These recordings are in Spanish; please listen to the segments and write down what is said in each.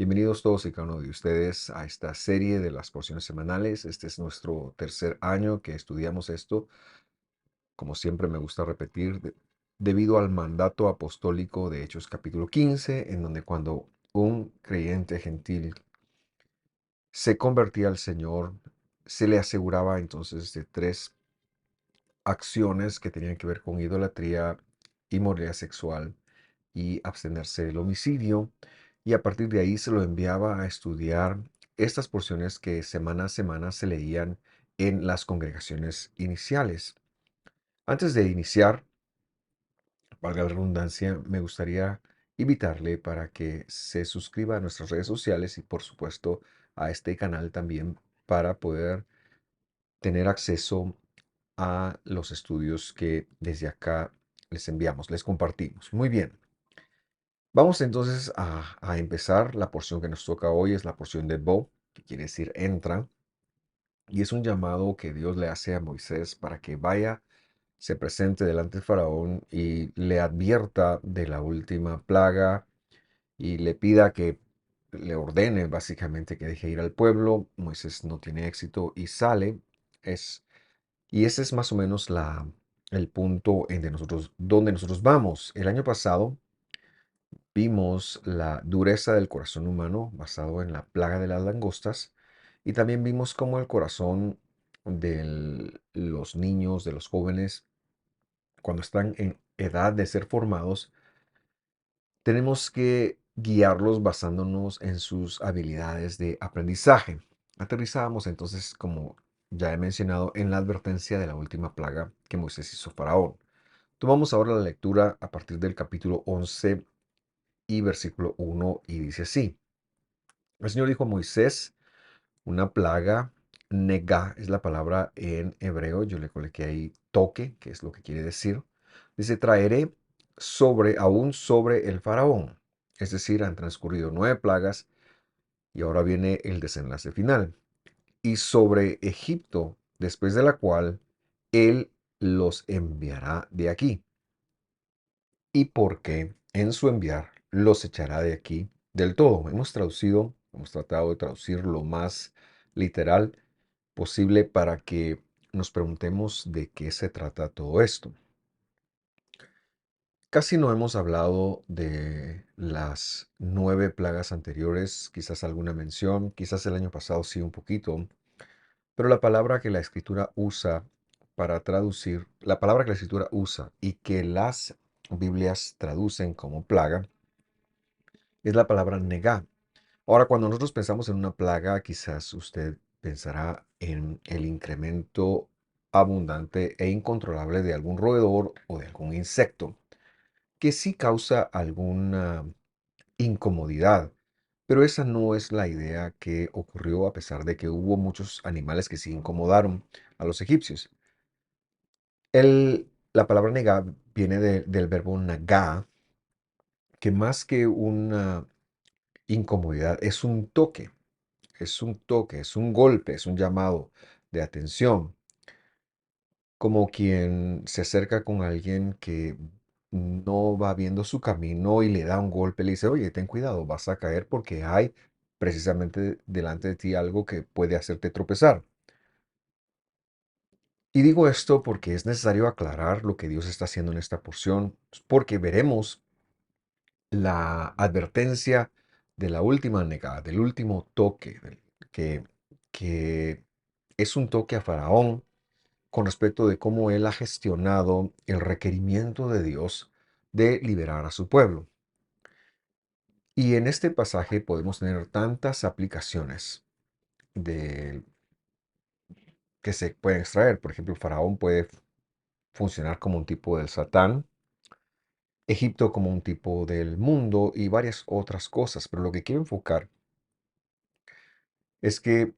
Bienvenidos todos y cada uno de ustedes a esta serie de las porciones semanales. Este es nuestro tercer año que estudiamos esto. Como siempre me gusta repetir, debido al mandato apostólico de Hechos capítulo 15, en donde cuando un creyente gentil se convertía al Señor, se le aseguraba entonces de tres acciones que tenían que ver con idolatría, inmoralidad sexual y abstenerse del homicidio, y a partir de ahí se lo enviaba a estudiar estas porciones que semana a semana se leían en las congregaciones iniciales. Antes de iniciar, valga la redundancia, me gustaría invitarle para que se suscriba a nuestras redes sociales y por supuesto a este canal también para poder tener acceso a los estudios que desde acá les enviamos, les compartimos. Muy bien. Vamos entonces a empezar. La porción que nos toca hoy es la porción de Bo, que quiere decir entra, y es un llamado que Dios le hace a Moisés para que vaya, se presente delante de Faraón y le advierta de la última plaga y le pida que le ordene básicamente que deje ir al pueblo. Moisés no tiene éxito y sale. Es, y ese es más o menos el punto donde nosotros vamos. El año pasado vimos la dureza del corazón humano basado en la plaga de las langostas y también vimos cómo el corazón de los niños, de los jóvenes, cuando están en edad de ser formados, tenemos que guiarlos basándonos en sus habilidades de aprendizaje. Aterrizábamos entonces, como ya he mencionado, en la advertencia de la última plaga que Moisés hizo a Faraón. Tomamos ahora la lectura a partir del capítulo 11 y versículo 1 y dice así. El Señor dijo a Moisés, una plaga, negá es la palabra en hebreo, yo le coloqué ahí toque, que es lo que quiere decir. Dice, traeré aún sobre el faraón. Es decir, han transcurrido 9 plagas y ahora viene el desenlace final. Y sobre Egipto, después de la cual él los enviará de aquí. Y porque en su enviar los echará de aquí del todo. Hemos tratado de traducir lo más literal posible para que nos preguntemos de qué se trata todo esto. Casi no hemos hablado de las 9 plagas anteriores, quizás alguna mención, quizás el año pasado sí un poquito, pero la palabra que la escritura usa para traducir, la palabra que la escritura usa y que las Biblias traducen como plaga, es la palabra negá. Ahora, cuando nosotros pensamos en una plaga, quizás usted pensará en el incremento abundante e incontrolable de algún roedor o de algún insecto, que sí causa alguna incomodidad. Pero esa no es la idea que ocurrió a pesar de que hubo muchos animales que sí incomodaron a los egipcios. La palabra negá viene del verbo nagá, que más que una incomodidad es un golpe, es un llamado de atención, como quien se acerca con alguien que no va viendo su camino y le da un golpe, le dice, oye, ten cuidado, vas a caer porque hay precisamente delante de ti algo que puede hacerte tropezar. Y digo esto porque es necesario aclarar lo que Dios está haciendo en esta porción, porque veremos la advertencia de la última negada, del último toque, que, que es un toque a Faraón con respecto de cómo él ha gestionado el requerimiento de Dios de liberar a su pueblo. Y en este pasaje podemos tener tantas aplicaciones de, que se pueden extraer. Por ejemplo, Faraón puede funcionar como un tipo del Satán, Egipto como un tipo del mundo y varias otras cosas. Pero lo que quiero enfocar es que,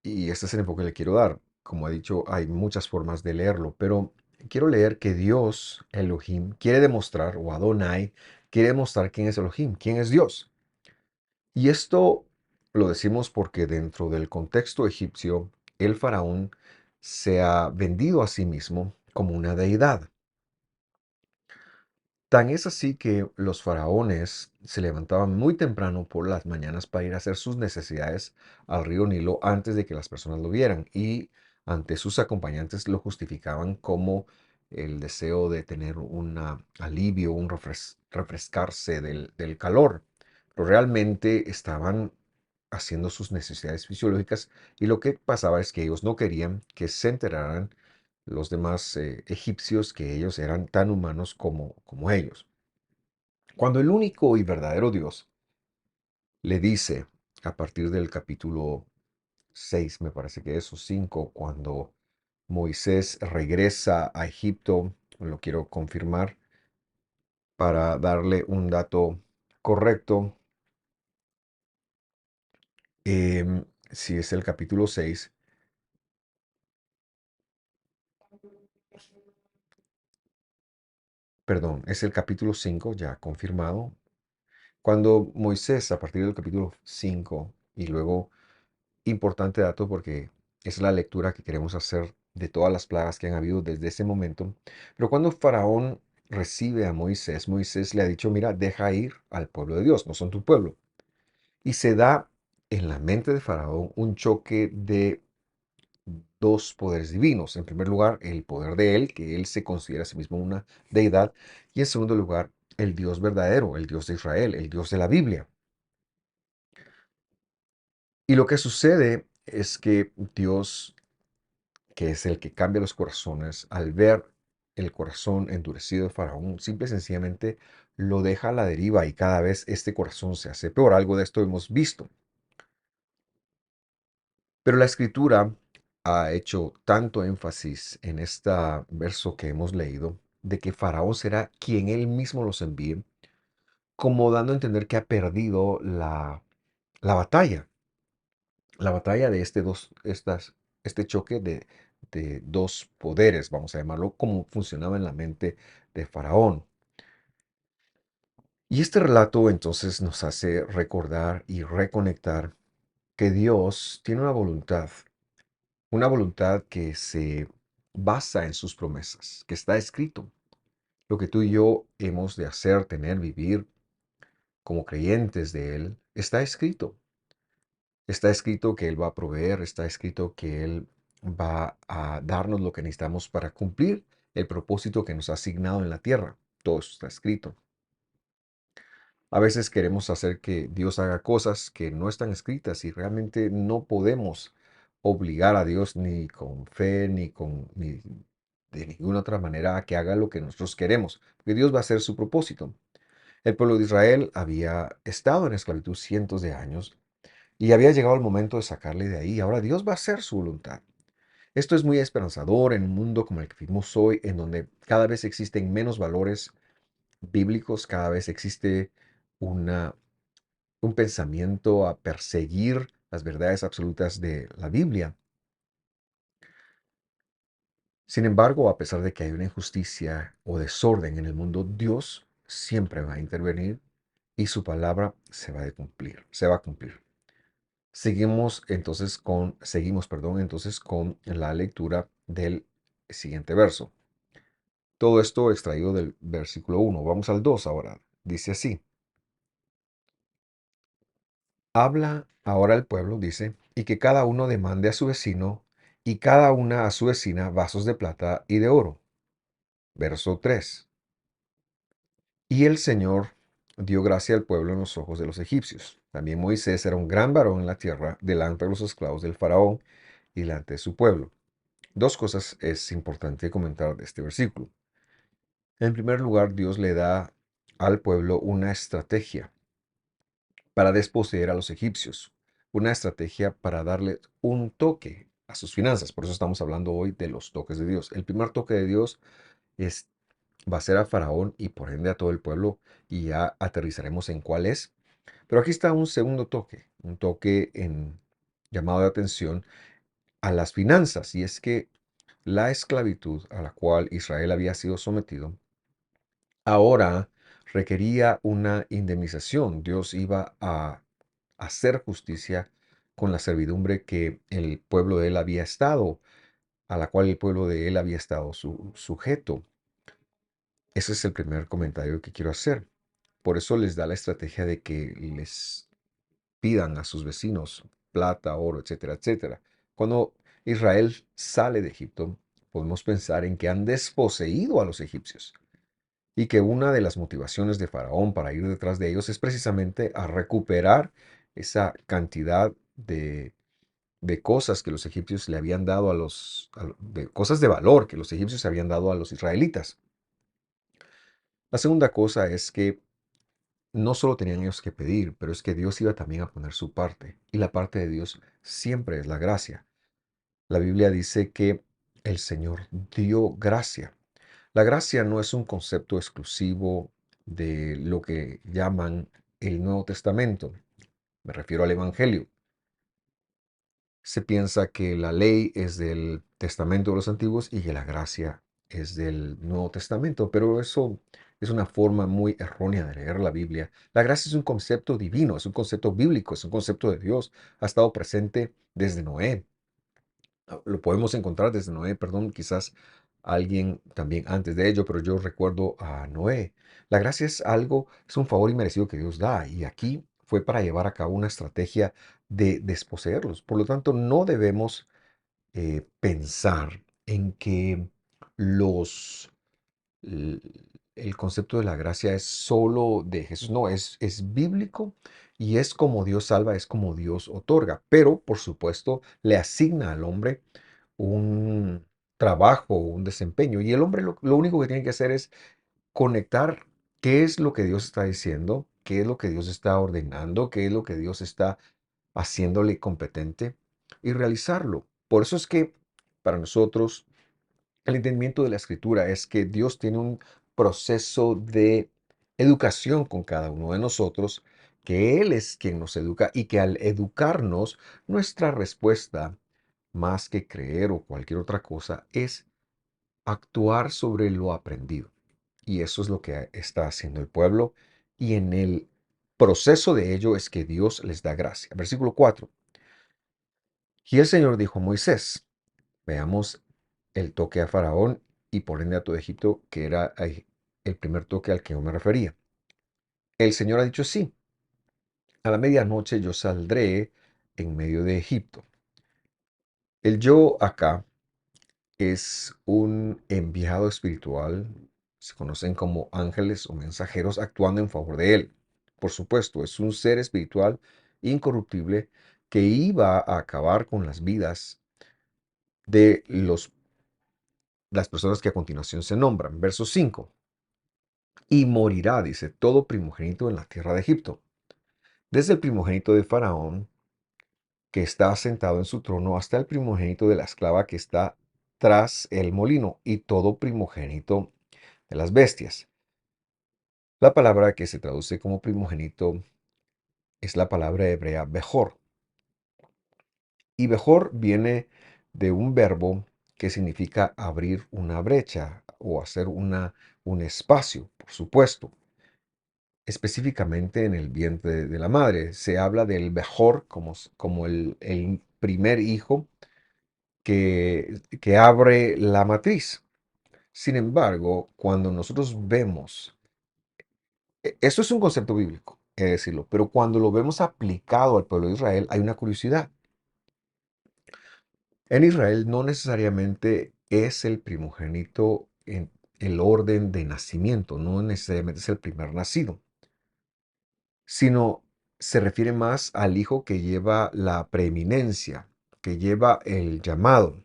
y este es el enfoque que le quiero dar, como he dicho, hay muchas formas de leerlo, pero quiero leer que Dios, Elohim, quiere demostrar, o Adonai, quiere demostrar quién es Elohim, quién es Dios. Y esto lo decimos porque dentro del contexto egipcio, el faraón se ha vendido a sí mismo como una deidad. Tan es así que los faraones se levantaban muy temprano por las mañanas para ir a hacer sus necesidades al río Nilo antes de que las personas lo vieran y ante sus acompañantes lo justificaban como el deseo de tener un alivio, un refrescarse del calor. Pero realmente estaban haciendo sus necesidades fisiológicas y lo que pasaba es que ellos no querían que se enteraran los demás egipcios que ellos eran tan humanos como ellos. Cuando el único y verdadero Dios le dice, a partir del capítulo 6 me parece que es, o 5, cuando Moisés regresa a Egipto, lo quiero confirmar para darle un dato correcto, si es el capítulo 6, perdón, es el capítulo 5 ya confirmado. Cuando Moisés, a partir del capítulo 5 y luego, importante dato porque es la lectura que queremos hacer de todas las plagas que han habido desde ese momento. Pero cuando Faraón recibe a Moisés, Moisés le ha dicho, mira, deja ir al pueblo de Dios, no son tu pueblo. Y se da en la mente de Faraón un choque de dos poderes divinos. En primer lugar, el poder de él, que él se considera a sí mismo una deidad. Y en segundo lugar, el Dios verdadero, el Dios de Israel, el Dios de la Biblia. Y lo que sucede es que Dios, que es el que cambia los corazones, al ver el corazón endurecido de Faraón, simple y sencillamente lo deja a la deriva y cada vez este corazón se hace peor. Algo de esto hemos visto. Pero la escritura ha hecho tanto énfasis en este verso que hemos leído, de que Faraón será quien él mismo los envíe, como dando a entender que ha perdido la batalla. La batalla de este choque de dos poderes, vamos a llamarlo, como funcionaba en la mente de Faraón. Y este relato entonces nos hace recordar y reconectar que Dios tiene una voluntad que se basa en sus promesas, que está escrito. Lo que tú y yo hemos de hacer, tener, vivir como creyentes de Él, está escrito. Está escrito que Él va a proveer, está escrito que Él va a darnos lo que necesitamos para cumplir el propósito que nos ha asignado en la tierra. Todo eso está escrito. A veces queremos hacer que Dios haga cosas que no están escritas y realmente no podemos obligar a Dios ni con fe ni de ninguna otra manera a que haga lo que nosotros queremos, porque Dios va a hacer su propósito. El pueblo de Israel había estado en esclavitud cientos de años y había llegado el momento de sacarle de ahí. Ahora Dios va a hacer su voluntad. Esto es muy esperanzador en un mundo como el que vivimos hoy, en donde cada vez existen menos valores bíblicos, cada vez existe una, un pensamiento a perseguir las verdades absolutas de la Biblia. Sin embargo, a pesar de que hay una injusticia o desorden en el mundo, Dios siempre va a intervenir y su palabra se va a cumplir. Seguimos con la lectura del siguiente verso. Todo esto extraído del versículo 1. Vamos al 2 ahora. Dice así: habla ahora el pueblo, dice, y que cada uno demande a su vecino y cada una a su vecina vasos de plata y de oro. Verso 3. Y el Señor dio gracia al pueblo en los ojos de los egipcios. También Moisés era un gran varón en la tierra, delante de los esclavos del faraón y delante de su pueblo. Dos cosas es importante comentar de este versículo. En primer lugar, Dios le da al pueblo una estrategia para desposeer a los egipcios, una estrategia para darle un toque a sus finanzas. Por eso estamos hablando hoy de los toques de Dios. El primer toque de Dios es, va a ser a Faraón y por ende a todo el pueblo, y ya aterrizaremos en cuál es. Pero aquí está un segundo toque, un toque en llamado de atención a las finanzas, y es que la esclavitud a la cual Israel había sido sometido ahora requería una indemnización. Dios iba a hacer justicia con la servidumbre que el pueblo de él había estado, a la cual el pueblo de él había estado sujeto. Ese es el primer comentario que quiero hacer. Por eso les da la estrategia de que les pidan a sus vecinos plata, oro, etcétera, etcétera. Cuando Israel sale de Egipto, podemos pensar en que han desposeído a los egipcios y que una de las motivaciones de Faraón para ir detrás de ellos es precisamente a recuperar esa cantidad de cosas que los egipcios le habían dado de cosas de valor que los egipcios habían dado a los israelitas. La segunda cosa es que no solo tenían ellos que pedir, pero es que Dios iba también a poner su parte. Y la parte de Dios siempre es la gracia. La Biblia dice que el Señor dio gracia. La gracia no es un concepto exclusivo de lo que llaman el Nuevo Testamento. Me refiero al Evangelio. Se piensa que la ley es del Testamento de los Antiguos y que la gracia es del Nuevo Testamento, pero eso es una forma muy errónea de leer la Biblia. La gracia es un concepto divino, es un concepto bíblico, es un concepto de Dios. Ha estado presente desde Noé. Lo podemos encontrar desde Noé, perdón, quizás alguien también antes de ello, pero yo recuerdo a Noé. La gracia es algo, es un favor inmerecido que Dios da, y aquí fue para llevar a cabo una estrategia de desposeerlos. Por lo tanto, no debemos pensar en que los l- el concepto de la gracia es solo de Jesús. No, es bíblico y es como Dios salva, es como Dios otorga. Pero, por supuesto, le asigna al hombre un trabajo, un desempeño. Y el hombre lo único que tiene que hacer es conectar qué es lo que Dios está diciendo, qué es lo que Dios está ordenando, qué es lo que Dios está haciéndole competente y realizarlo. Por eso es que para nosotros el entendimiento de la escritura es que Dios tiene un proceso de educación con cada uno de nosotros, que Él es quien nos educa y que al educarnos, nuestra respuesta, más que creer o cualquier otra cosa, es actuar sobre lo aprendido. Y eso es lo que está haciendo el pueblo. Y en el proceso de ello es que Dios les da gracia. Versículo 4. Y el Señor dijo a Moisés, veamos el toque a Faraón y por ende a todo Egipto, que era el primer toque al que yo me refería. El Señor ha dicho sí, a la medianoche yo saldré en medio de Egipto. El yo acá es un enviado espiritual, se conocen como ángeles o mensajeros actuando en favor de él. Por supuesto, es un ser espiritual incorruptible que iba a acabar con las vidas de las personas que a continuación se nombran. Verso 5. Y morirá, dice, todo primogénito en la tierra de Egipto, desde el primogénito de Faraón, que está sentado en su trono, hasta el primogénito de la esclava que está tras el molino, y todo primogénito de las bestias. La palabra que se traduce como primogénito es la palabra hebrea Bejor. Y Bejor viene de un verbo que significa abrir una brecha o hacer un espacio, por supuesto. Específicamente en el vientre de la madre. Se habla del Bejor como el primer hijo que abre la matriz. Sin embargo, cuando nosotros vemos, esto es un concepto bíblico, he de decirlo, pero cuando lo vemos aplicado al pueblo de Israel, hay una curiosidad. En Israel no necesariamente es el primogénito en el orden de nacimiento, no necesariamente es el primer nacido, sino se refiere más al hijo que lleva la preeminencia, que lleva el llamado,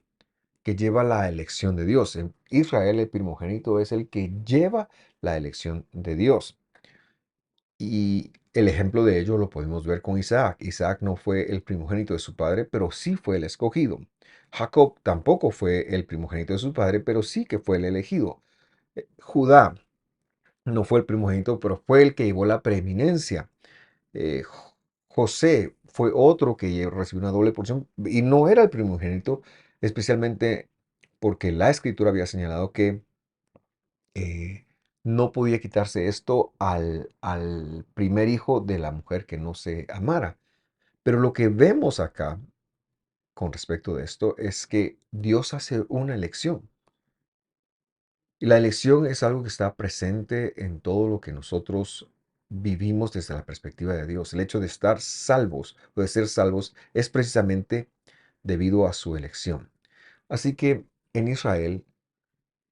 que lleva la elección de Dios. En Israel el primogénito es el que lleva la elección de Dios. Y el ejemplo de ello lo podemos ver con Isaac. Isaac no fue el primogénito de su padre, pero sí fue el escogido. Jacob tampoco fue el primogénito de su padre, pero sí que fue el elegido. Judá no fue el primogénito, pero fue el que llevó la preeminencia. José fue otro que recibió una doble porción y no era el primogénito, especialmente porque la escritura había señalado que eh, no podía quitarse esto al primer hijo de la mujer que no se amara. Pero lo que vemos acá con respecto de esto es que Dios hace una elección. Y la elección es algo que está presente en todo lo que nosotros vivimos desde la perspectiva de Dios. El hecho de estar salvos o de ser salvos es precisamente debido a su elección. Así que en Israel,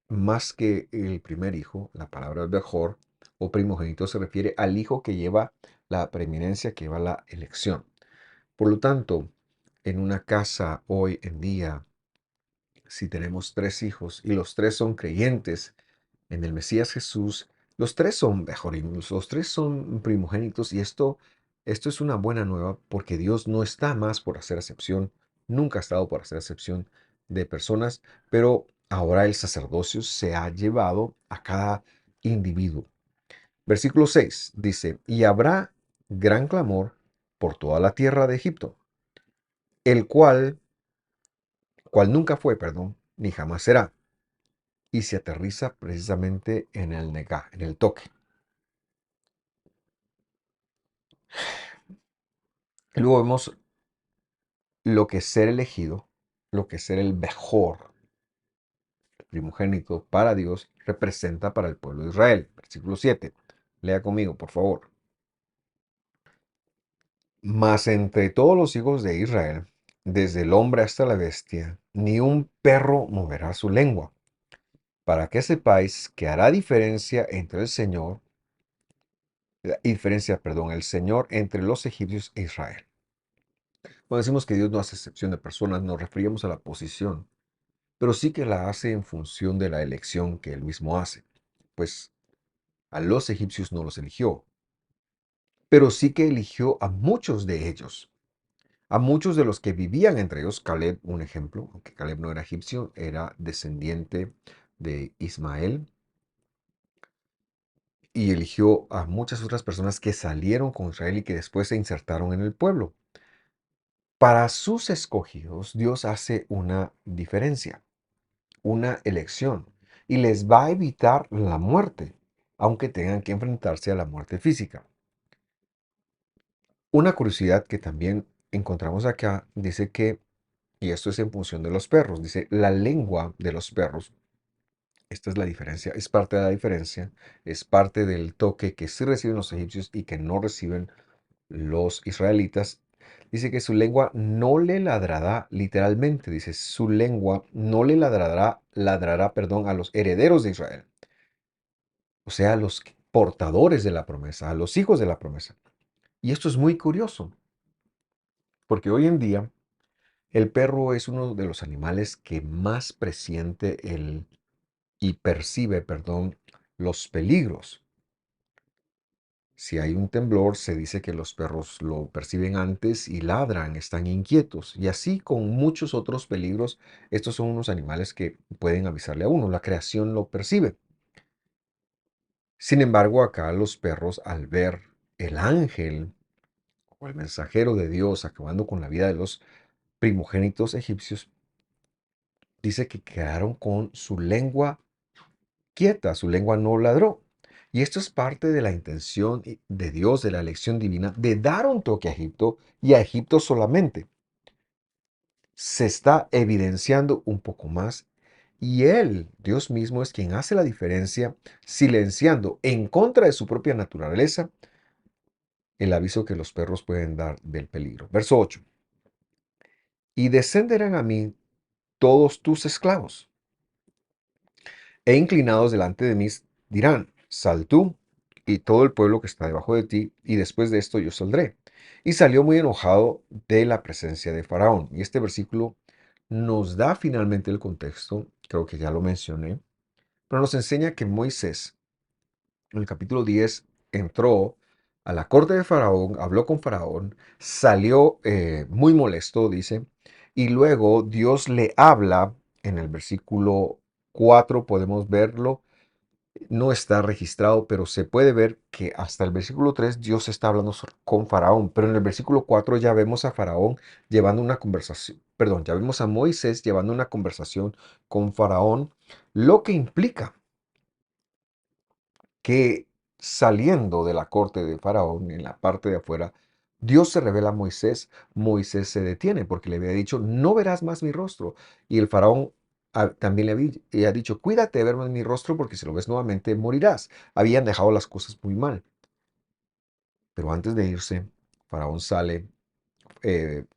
más que el primer hijo, la palabra mejor o primogénito se refiere al hijo que lleva la preeminencia, que lleva la elección. Por lo tanto, en una casa hoy en día, si tenemos tres hijos y los tres son creyentes en el Mesías Jesús, los tres son mejorimos, los tres son primogénitos y esto es una buena nueva porque Dios no está más por hacer acepción, nunca ha estado por hacer acepción de personas, pero ahora el sacerdocio se ha llevado a cada individuo. Versículo 6 dice, y habrá gran clamor por toda la tierra de Egipto, el cual nunca fue, perdón, ni jamás será, y se aterriza precisamente en el negá, en el toque. Luego vemos lo que es ser elegido, lo que es ser el mejor primogénito para Dios representa para el pueblo de Israel. Versículo 7. Lea conmigo, por favor. Mas entre todos los hijos de Israel, desde el hombre hasta la bestia, ni un perro moverá su lengua, para que sepáis que hará diferencia entre el Señor, el Señor entre los egipcios e Israel. Cuando decimos que Dios no hace excepción de personas, nos referimos a la posición, pero sí que la hace en función de la elección que él mismo hace. Pues a los egipcios no los eligió, pero sí que eligió a muchos de ellos, a muchos de los que vivían entre ellos. Caleb, un ejemplo, aunque Caleb no era egipcio, era descendiente de Ismael, y eligió a muchas otras personas que salieron con Israel y que después se insertaron en el pueblo. Para sus escogidos, Dios hace una diferencia, una elección, y les va a evitar la muerte, aunque tengan que enfrentarse a la muerte física. Una curiosidad que también encontramos acá dice que, y esto es en función de los perros, dice la lengua de los perros. Esta es la diferencia, es parte de la diferencia, es parte del toque que sí reciben los egipcios y que no reciben los israelitas. Dice que su lengua no le ladrará, literalmente, dice, su lengua no le ladrará, perdón, a los herederos de Israel, o sea, a los portadores de la promesa, a los hijos de la promesa. Y esto es muy curioso, porque hoy en día el perro es uno de los animales que más presiente y percibe, perdón, los peligros. Si hay un temblor, se dice que los perros lo perciben antes y ladran, están inquietos. Y así con muchos otros peligros, estos son unos animales que pueden avisarle a uno. La creación lo percibe. Sin embargo, acá los perros, al ver el ángel o el mensajero de Dios acabando con la vida de los primogénitos egipcios, dice que quedaron con su lengua quieta, su lengua no ladró. Y esto es parte de la intención de Dios, de la elección divina, de dar un toque a Egipto y a Egipto solamente. Se está evidenciando un poco más y Él, Dios mismo, es quien hace la diferencia, silenciando en contra de su propia naturaleza el aviso que los perros pueden dar del peligro. Verso 8. Y descenderán a mí todos tus esclavos e inclinados delante de mí dirán, sal tú y todo el pueblo que está debajo de ti, y después de esto yo saldré. Y salió muy enojado de la presencia de Faraón. Y este versículo nos da finalmente el contexto, creo que ya lo mencioné, pero nos enseña que Moisés, en el capítulo 10, entró a la corte de Faraón, habló con Faraón, salió muy molesto, dice, y luego Dios le habla en el versículo 4, podemos verlo, no está registrado, pero se puede ver que hasta el versículo 3 Dios está hablando con Faraón, pero en el versículo 4 ya vemos a Faraón llevando una conversación, perdón, ya vemos a Moisés llevando una conversación con Faraón, lo que implica que saliendo de la corte de Faraón, en la parte de afuera, Dios se revela a Moisés, Moisés se detiene porque le había dicho, no verás más mi rostro. Y el Faraón también le había dicho, cuídate de verme en mi rostro porque si lo ves nuevamente morirás. Habían dejado las cosas muy mal. Pero antes de irse, Faraón sale.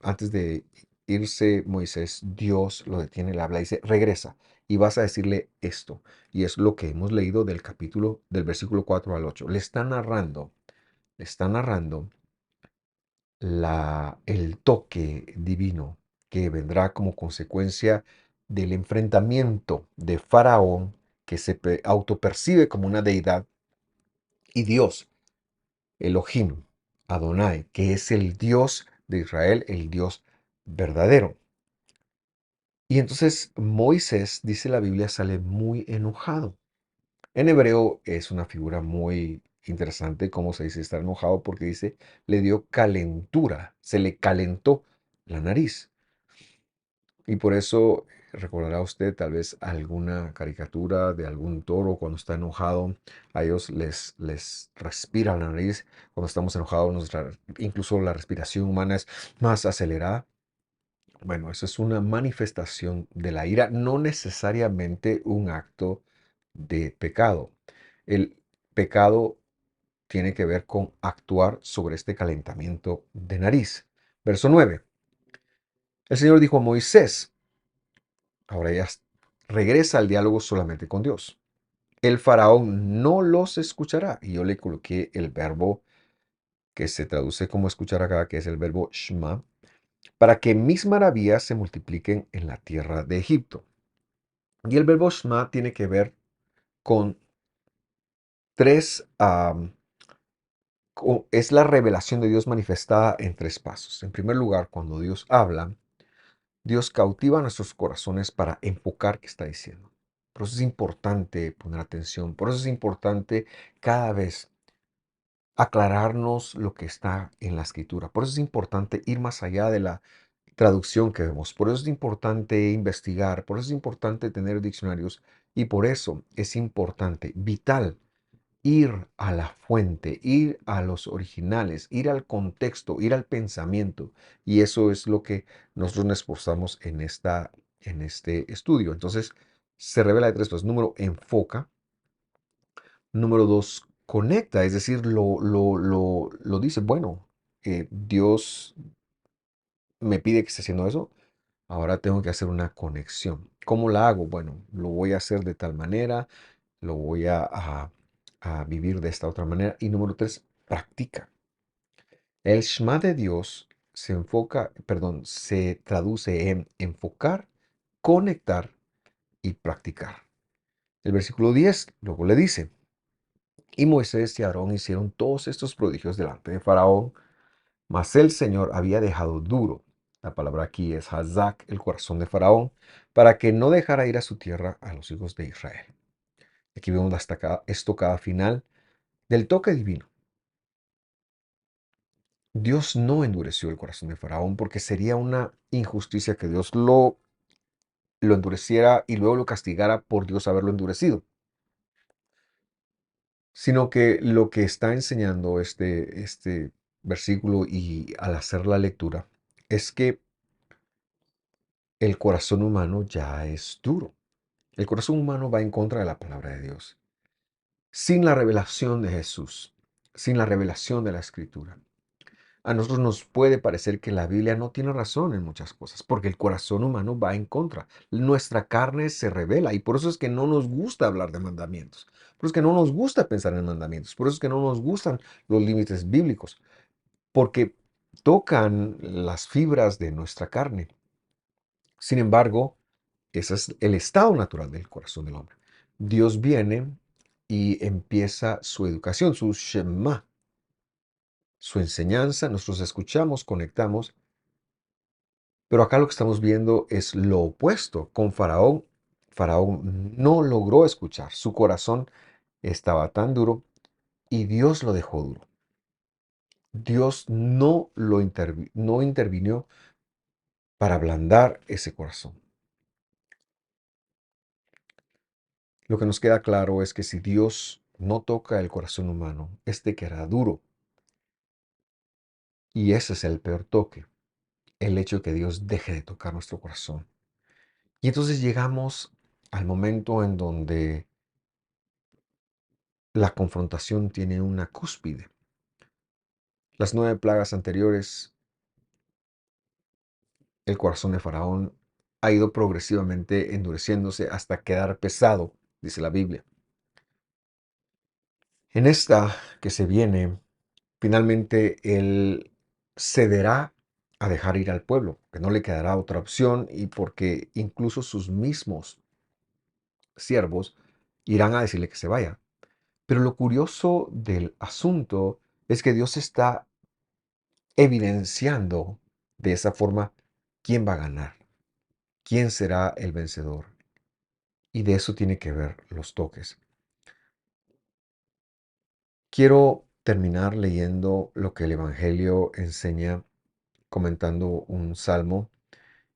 Antes de irse Moisés, Dios lo detiene, le habla y dice, regresa y vas a decirle esto. Y es lo que hemos leído del capítulo, del versículo 4 al 8. Le está narrando el toque divino que vendrá como consecuencia del enfrentamiento de Faraón, que se autopercibe como una deidad, y Dios, Elohim, Adonai, que es el Dios de Israel, el Dios verdadero. Y entonces Moisés, dice la Biblia, sale muy enojado. En hebreo es una figura muy interesante, como se dice estar enojado, porque dice, le dio calentura, se le calentó la nariz. Y por eso recordará usted tal vez alguna caricatura de algún toro cuando está enojado, a ellos les respira la nariz. Cuando estamos enojados, incluso la respiración humana es más acelerada. Bueno, eso es una manifestación de la ira, no necesariamente un acto de pecado. El pecado tiene que ver con actuar sobre este calentamiento de nariz. Verso 9. El Señor dijo a Moisés, ahora ya regresa al diálogo solamente con Dios. El faraón no los escuchará. Y yo le coloqué el verbo que se traduce como escuchar acá, que es el verbo shma, para que mis maravillas se multipliquen en la tierra de Egipto. Y el verbo Shema tiene que ver con tres, es la revelación de Dios manifestada en tres pasos. En primer lugar, cuando Dios habla, Dios cautiva nuestros corazones para enfocar qué está diciendo. Por eso es importante poner atención, por eso es importante cada vez aclararnos lo que está en la escritura. Por eso es importante ir más allá de la traducción que vemos. Por eso es importante investigar, por eso es importante tener diccionarios y por eso es importante, vital, ir a la fuente, ir a los originales, ir al contexto, ir al pensamiento. Y eso es lo que nosotros nos esforzamos en este estudio. Entonces, se revela de tres cosas. Número, enfoca. Número dos, conecta, es decir, lo dice, bueno, Dios me pide que esté haciendo eso, ahora tengo que hacer una conexión. ¿Cómo la hago? Bueno, lo voy a hacer de tal manera, lo voy a vivir de esta otra manera. Y número tres, practica. El Shema de Dios se enfoca, perdón, se traduce en enfocar, conectar y practicar. El versículo 10 luego le dice, y Moisés y Aarón hicieron todos estos prodigios delante de Faraón, mas el Señor había dejado duro, la palabra aquí es Hazak, el corazón de Faraón, para que no dejara ir a su tierra a los hijos de Israel. Aquí vemos la estocada final del toque divino. Dios no endureció el corazón de Faraón porque sería una injusticia que Dios lo endureciera y luego lo castigara por Dios haberlo endurecido. Sino que lo que está enseñando este versículo y al hacer la lectura es que el corazón humano ya es duro. El corazón humano va en contra de la palabra de Dios. Sin la revelación de Jesús, sin la revelación de la Escritura, a nosotros nos puede parecer que la Biblia no tiene razón en muchas cosas, porque el corazón humano va en contra. Nuestra carne se revela y por eso es que no nos gusta hablar de mandamientos. Por eso es que no nos gusta pensar en mandamientos. Por eso es que no nos gustan los límites bíblicos, porque tocan las fibras de nuestra carne. Sin embargo, ese es el estado natural del corazón del hombre. Dios viene y empieza su educación, su Shema, su enseñanza. Nosotros escuchamos, conectamos. Pero acá lo que estamos viendo es lo opuesto. Con Faraón, Faraón no logró escuchar. Su corazón estaba tan duro y Dios lo dejó duro. Dios no intervino para ablandar ese corazón. Lo que nos queda claro es que si Dios no toca el corazón humano, este quedará duro. Y ese es el peor toque, el hecho de que Dios deje de tocar nuestro corazón. Y entonces llegamos al momento en donde la confrontación tiene una cúspide. Las 9 plagas anteriores, el corazón de Faraón ha ido progresivamente endureciéndose hasta quedar pesado, dice la Biblia. En esta que se viene, finalmente él cederá a dejar ir al pueblo, que no le quedará otra opción y porque incluso sus mismos siervos irán a decirle que se vaya. Pero lo curioso del asunto es que Dios está evidenciando de esa forma quién va a ganar, quién será el vencedor. Y de eso tiene que ver los toques. Quiero terminar leyendo lo que el Evangelio enseña comentando un salmo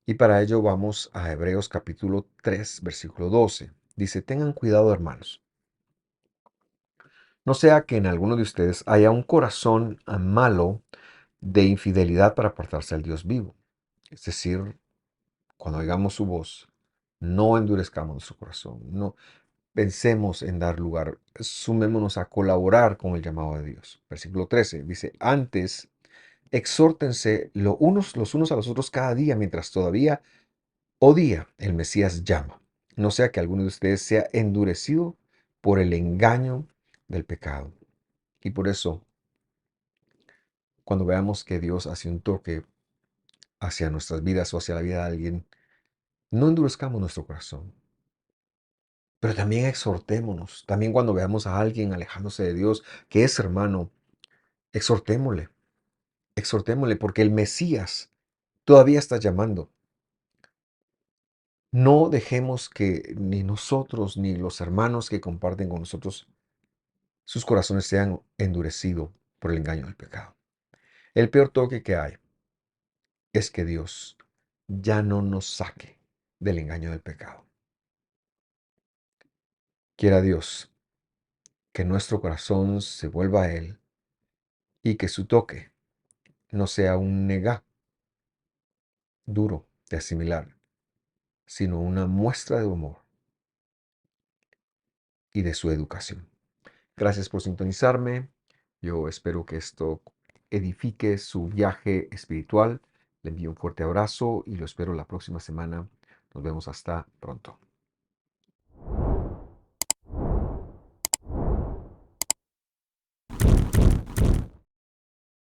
y para ello vamos a Hebreos capítulo 3 versículo 12. Dice, tengan cuidado hermanos, no sea que en alguno de ustedes haya un corazón malo de infidelidad para apartarse al Dios vivo. Es decir, cuando oigamos su voz, no endurezcamos nuestro corazón, no pensemos en dar lugar, sumémonos a colaborar con el llamado de Dios. Versículo 13 dice, antes exhórtense los unos a los otros cada día mientras todavía o día el Mesías llama. No sea que alguno de ustedes sea endurecido por el engaño del pecado. Y por eso, cuando veamos que Dios hace un toque hacia nuestras vidas o hacia la vida de alguien, no endurezcamos nuestro corazón. Pero también exhortémonos. También cuando veamos a alguien alejándose de Dios, que es hermano, exhortémosle. Exhortémosle porque el Mesías todavía está llamando. No dejemos que ni nosotros ni los hermanos que comparten con nosotros sus corazones sean endurecidos por el engaño del pecado. El peor toque que hay es que Dios ya no nos saque del engaño del pecado. Quiera Dios que nuestro corazón se vuelva a Él y que su toque no sea un negá duro de asimilar, sino una muestra de amor y de su educación. Gracias por sintonizarme. Yo espero que esto edifique su viaje espiritual. Le envío un fuerte abrazo y lo espero la próxima semana. Nos vemos hasta pronto.